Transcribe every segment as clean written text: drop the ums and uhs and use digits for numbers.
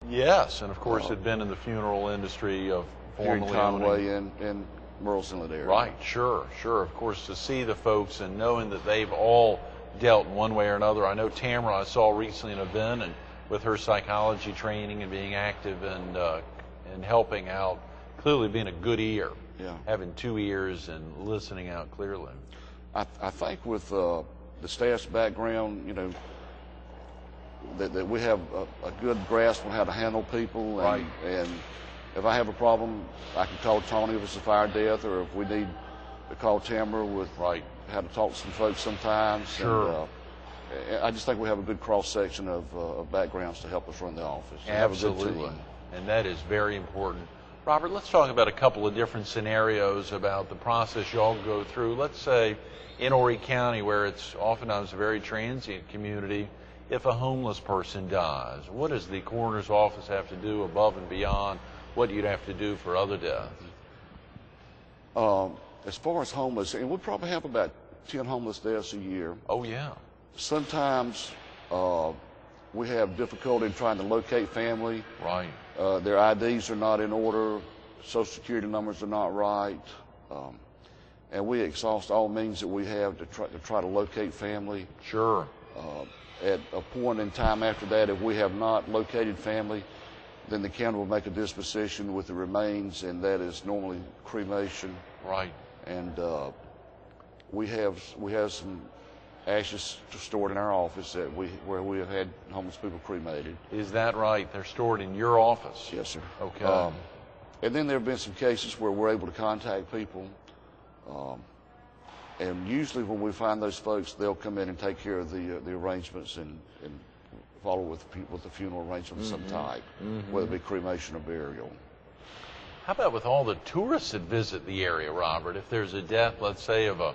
Yes, and of course had been in the funeral industry of here in formerly Conway owning. and Merle's Inlet area. Right, sure, sure. Of course, to see the folks and knowing that they've all dealt in one way or another. I know Tamara, I saw recently an event, and with her psychology training and being active and helping out, clearly being a good ear, having two ears and listening out clearly. I think with the staff's background, you know, that we have a good grasp on how to handle people, and if I have a problem, I can call Tony if it's a fire death, or if we need to call Tamara with how to talk to some folks sometimes. Sure. And I just think we have a good cross section of backgrounds to help us run the office. Absolutely, and that is very important. Robert, let's talk about a couple of different scenarios about the process you all go through. Let's say in Horry County, where it's oftentimes a very transient community, if a homeless person dies, what does the coroner's office have to do above and beyond what you'd have to do for other deaths? As far as homeless, and we probably have about 10 homeless deaths a year. Oh, yeah. Sometimes we have difficulty in trying to locate family. Right. Their IDs are not in order, Social Security numbers are not right, and we exhaust all means that we have to try to locate family. Sure. At a point in time after that, if we have not located family, then the county will make a disposition with the remains, and that is normally cremation. Right. And we have some ashes stored in our office where we have had homeless people cremated. Is that right? They're stored in your office? Yes, sir. Okay. And then there have been some cases where we're able to contact people. And usually when we find those folks, they'll come in and take care of the arrangements and follow with the funeral arrangements of some type, whether it be cremation or burial. How about with all the tourists that visit the area, Robert? If there's a death, let's say, of a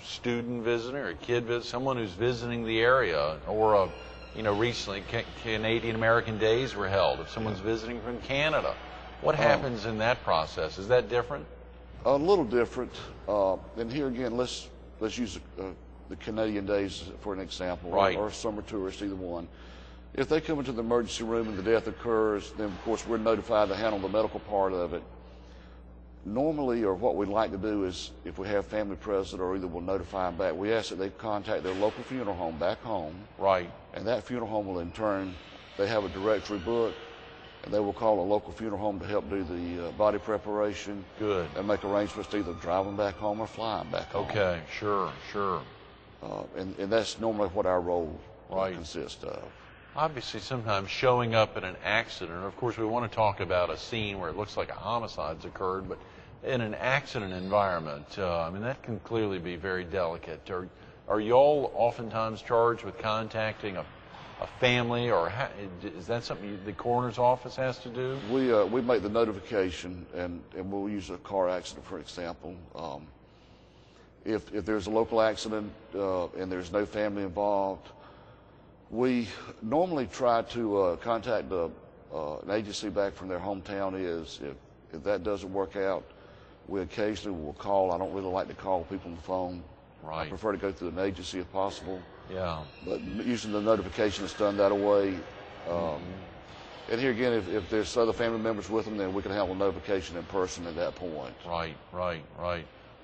student visitor, a kid visitor, someone who's visiting the area, or recently Canadian American Days were held. If someone's visiting from Canada, what happens in that process? Is that different? A little different. And here again, let's use the Canadian Days for an example, or summer tourists, either one. If they come into the emergency room and the death occurs, then of course we're notified to handle the medical part of it. Normally, or what we'd like to do is, if we have family present, or either we'll notify them back, we ask that they contact their local funeral home back home. Right. And that funeral home will in turn, they have a directory book, and they will call a local funeral home to help do the body preparation. Good. And make arrangements to either drive them back home or fly them back home. Okay, sure. And that's normally what our role consists of. Obviously, sometimes showing up at an accident, of course we want to talk about a scene where it looks like a homicide's occurred, but in an accident environment, that can clearly be very delicate. Are y'all oftentimes charged with contacting a family, or is that something the coroner's office has to do? We make the notification, and we'll use a car accident, for example. If there's a local accident and there's no family involved, we normally try to contact an agency back from their hometown. If that doesn't work out, we occasionally will call. I don't really like to call people on the phone. Right. I prefer to go through an agency if possible. Yeah. But using the notification is done that way. And here again, if there's other family members with them, then we can handle notification in person at that point. Right.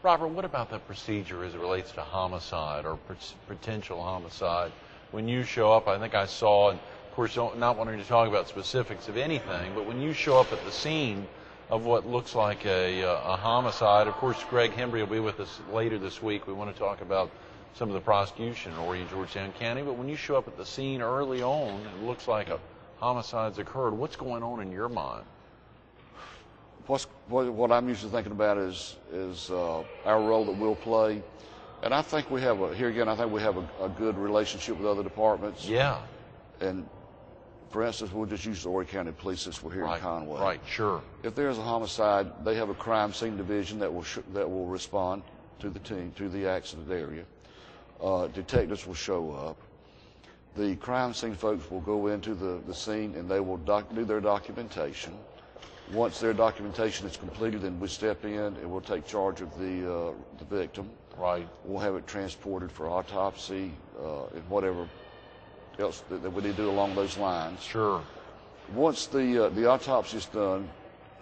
Robert, what about the procedure as it relates to homicide or potential homicide? When you show up, I think I saw, and of course not wanting to talk about specifics of anything, but when you show up at the scene of what looks like a homicide, of course Greg Hembry will be with us later this week. We want to talk about some of the prosecution in Horry and Georgetown County, but when you show up at the scene early on, it looks like a homicide's occurred. What's going on in your mind? What I'm usually thinking about is our role that we'll play. And I think we have a good relationship with other departments. Yeah. And for instance, we'll just use the Horry County Police since we're here in Conway. Right, sure. If there's a homicide, they have a crime scene division that will respond to the accident area. Detectives will show up. The crime scene folks will go into the scene and they will do their documentation. Once their documentation is completed, then we step in and we'll take charge of the victim. Right. We'll have it transported for autopsy and whatever else that we need to do along those lines. Sure. once the autopsy is done,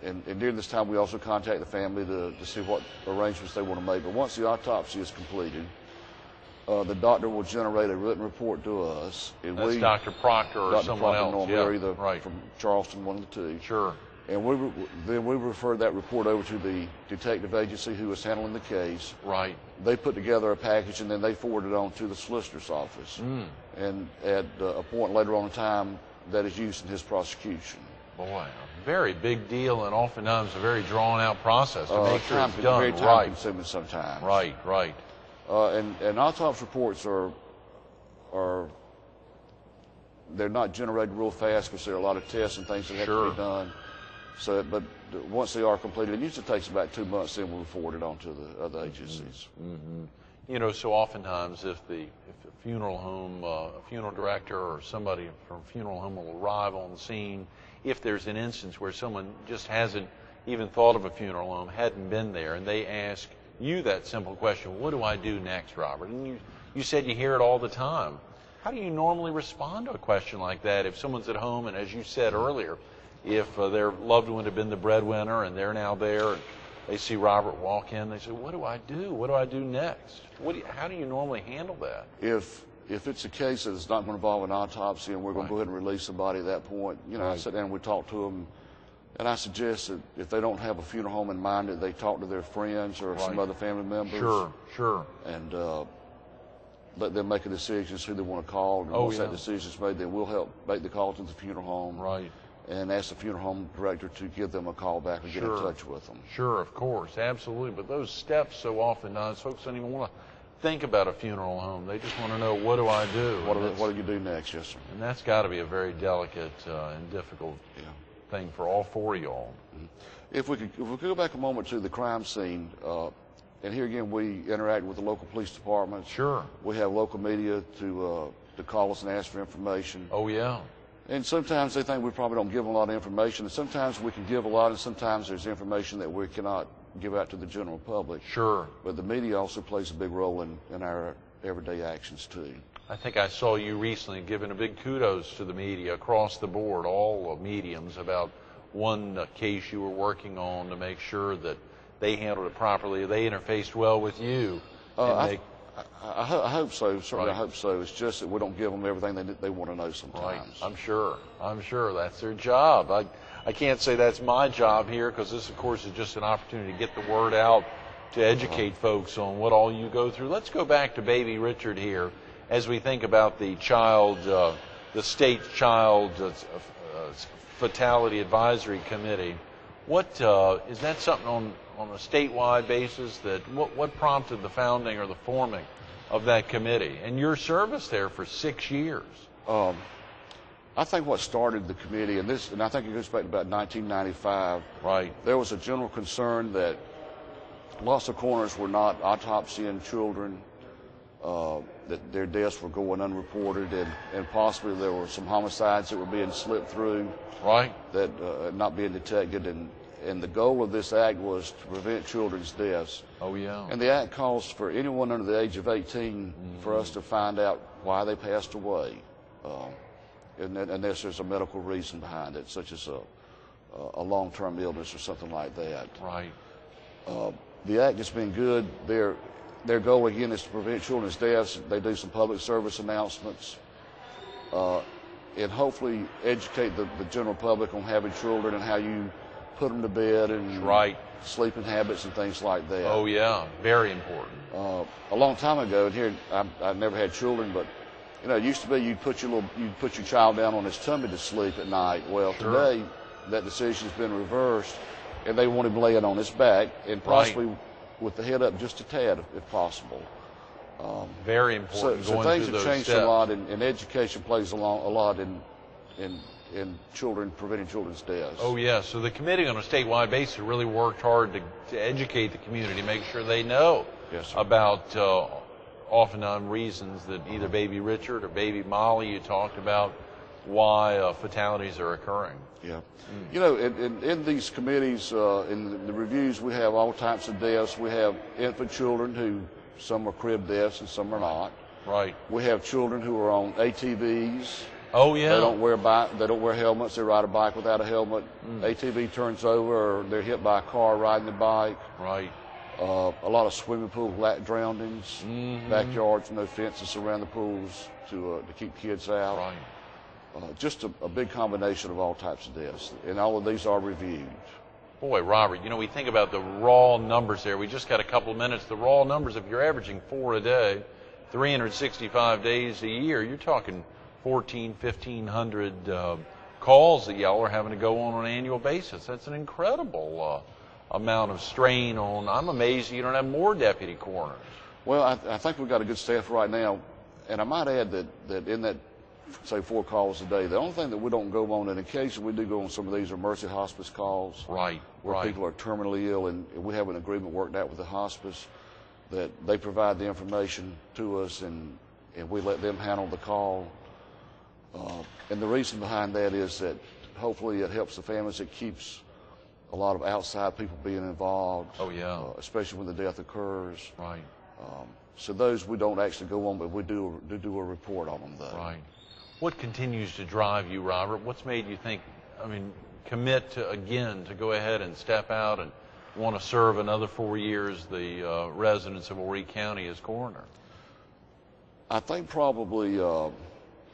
and during this time we also contact the family to see what arrangements they want to make. But once the autopsy is completed, the doctor will generate a written report to us. And that's Dr. Proctor or someone else. Normally, either from Charleston, one of the two. Sure. And then we refer that report over to the detective agency who is handling the case. Right. They put together a package, and then they forward it on to the solicitor's office. And at a point later on in time, that is used in his prosecution. Boy, a very big deal, and oftentimes a very drawn-out process to make sure it's done very time-consuming sometimes. Right, right. And autopsy reports they're not generated real fast because there are a lot of tests and things that have to be done. So, but once they are completed, it usually takes about 2 months, then we'll forward it on to the other agencies. You know, so oftentimes if a funeral home, a funeral director or somebody from a funeral home will arrive on the scene, if there's an instance where someone just hasn't even thought of a funeral home, hadn't been there, and they ask you that simple question, what do I do next, Robert? And you said you hear it all the time. How do you normally respond to a question like that if someone's at home, and as you said earlier, if their loved one had been the breadwinner and they're now there and they see Robert walk in, they say, what do I do? What do I do next? How do you normally handle that? If it's a case that it's not going to involve an autopsy and we're going to go ahead and release somebody at that point, you know, I sit down and we talk to them, and I suggest that if they don't have a funeral home in mind, that they talk to their friends or some other family members. Sure. And let them make a decision as who they want to call. And once that decision is made, then we'll help make the call to the funeral home. Right. And ask the funeral home director to give them a call back and get in touch with them. Sure, of course, absolutely. But those steps so often, folks don't even want to think about a funeral home. They just want to know, what do I do? What do you do next? Yes, sir. And that's got to be a very delicate and difficult thing for all four of y'all. If we could go back a moment to the crime scene, and here again we interact with the local police departments. Sure. We have local media to call us and ask for information. Oh, yeah. And sometimes they think we probably don't give them a lot of information, and sometimes we can give a lot, and sometimes there's information that we cannot give out to the general public. Sure. But the media also plays a big role in our everyday actions, too. I think I saw you recently giving a big kudos to the media across the board, all mediums, about one case you were working on to make sure that they handled it properly. They interfaced well with you. I hope so. Certainly, I hope so. It's just that we don't give them everything they want to know sometimes. Right. I'm sure that's their job. I can't say that's my job here, because this, of course, is just an opportunity to get the word out, to educate folks on what all you go through. Let's go back to Baby Richard here as we think about the the state child fatality advisory committee. What is that something on a statewide basis? That what prompted the founding or the forming of that committee, and your service there for 6 years? I think what started the committee, and I think it goes back to about 1995. Right. There was a general concern that lots of coroners were not autopsying children, that their deaths were going unreported, and possibly there were some homicides that were being slipped through. Right. That not being detected, and the goal of this act was to prevent children's deaths. Oh, yeah. And the act calls for anyone under the age of 18 for us to find out why they passed away, unless there's a medical reason behind it, such as a long-term illness or something like that. Right. The act has been good. Their goal, again, is to prevent children's deaths. They do some public service announcements, and hopefully educate the general public on having children and how you put them to bed, and sleeping habits and things like that. Oh, yeah, very important. A long time ago, and here I never had children, but you know, it used to be you'd put your child down on his tummy to sleep at night. Well, today that decision's been reversed, and they want him laying on his back, and possibly with the head up just a tad, if possible. Very important. So things have changed a lot, and education plays a lot in preventing children's deaths. Oh, yeah. So the committee on a statewide basis really worked hard to educate the community, make sure they know about oftentimes reasons that either Baby Richard or Baby Molly, you talked about, why fatalities are occurring. Yeah. You know, in these committees, in the reviews, we have all types of deaths. We have infant children who, some are crib deaths and some are not. Right. We have children who are on ATVs, Oh yeah. They don't wear helmets. They ride a bike without a helmet. ATV turns over, or they're hit by a car riding the bike. Right. A lot of swimming pool drownings, backyards, no fences around the pools to keep kids out. Right. Just a big combination of all types of deaths, and all of these are reviewed. Boy, Robert, we think about the raw numbers there. We just got a couple of minutes. The raw numbers, if you're averaging 4 a day, 365 days a year, you're talking 1,500 calls that y'all are having to go on an annual basis. That's an incredible amount of strain on. I'm amazed you don't have more deputy coroners. Well, I think we've got a good staff right now, and I might add that in that, say, 4 calls a day, the only thing that we don't go on, and occasionally we do go on some of these, are mercy hospice calls. Right. Where people are terminally ill, and we have an agreement worked out with the hospice that they provide the information to us, and we let them handle the call. And the reason behind that is that hopefully it helps the families. It keeps a lot of outside people being involved. Oh yeah. Especially when the death occurs. Right. So those we don't actually go on, but we do a report on them though. Right. What continues to drive you, Robert? What's made you think, commit to go ahead and step out and want to serve another 4 years the residents of Horry County as coroner? I think probably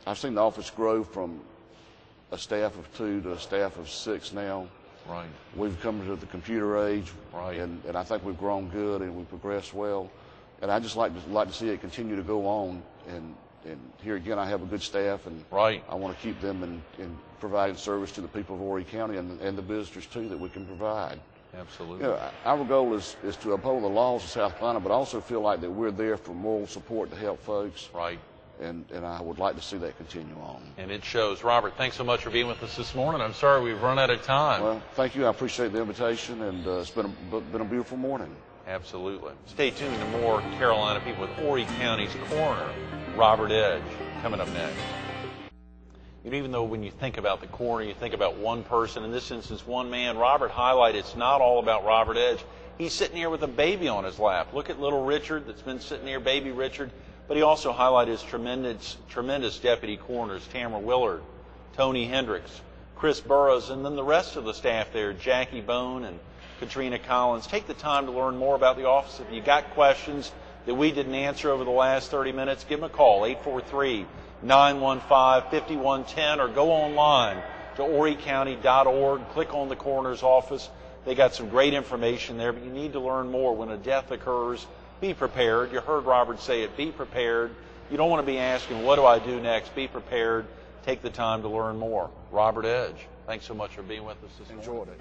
I've seen the office grow from a staff of 2 to a staff of 6 now. Right. We've come to the computer age, right, and I think we've grown good and we've progressed well. And I just like to see it continue to go on. And here again, I have a good staff, and right, I want to keep them in providing service to the people of Horry County and the visitors too that we can provide. Absolutely. Our goal is to uphold the laws of South Carolina, but also feel like that we're there for moral support to help folks. Right. And I would like to see that continue on. And it shows. Robert, thanks so much for being with us this morning. I'm sorry we've run out of time. Well, thank you. I appreciate the invitation, and it's been a beautiful morning. Absolutely. Stay tuned to more Carolina People with Horry County's coroner, Robert Edge, coming up next. Even though when you think about the coroner, you think about one person, in this instance, one man, Robert highlighted it's not all about Robert Edge. He's sitting here with a baby on his lap. Look at little Richard that's been sitting here, baby Richard. But he also highlighted his tremendous deputy coroners, Tamara Willard, Tony Hendricks, Chris Burrows, and then the rest of the staff there, Jackie Bone and Katrina Collins. Take the time to learn more about the office. If you got questions that we didn't answer over the last 30 minutes, give them a call, 843-915-5110, or go online to horrycounty.org. Click on the coroner's office. They got some great information there, but you need to learn more. When a death occurs, be prepared. You heard Robert say it, be prepared. You don't want to be asking, what do I do next? Be prepared. Take the time to learn more. Robert Edge, thanks so much for being with us this morning. Enjoyed it.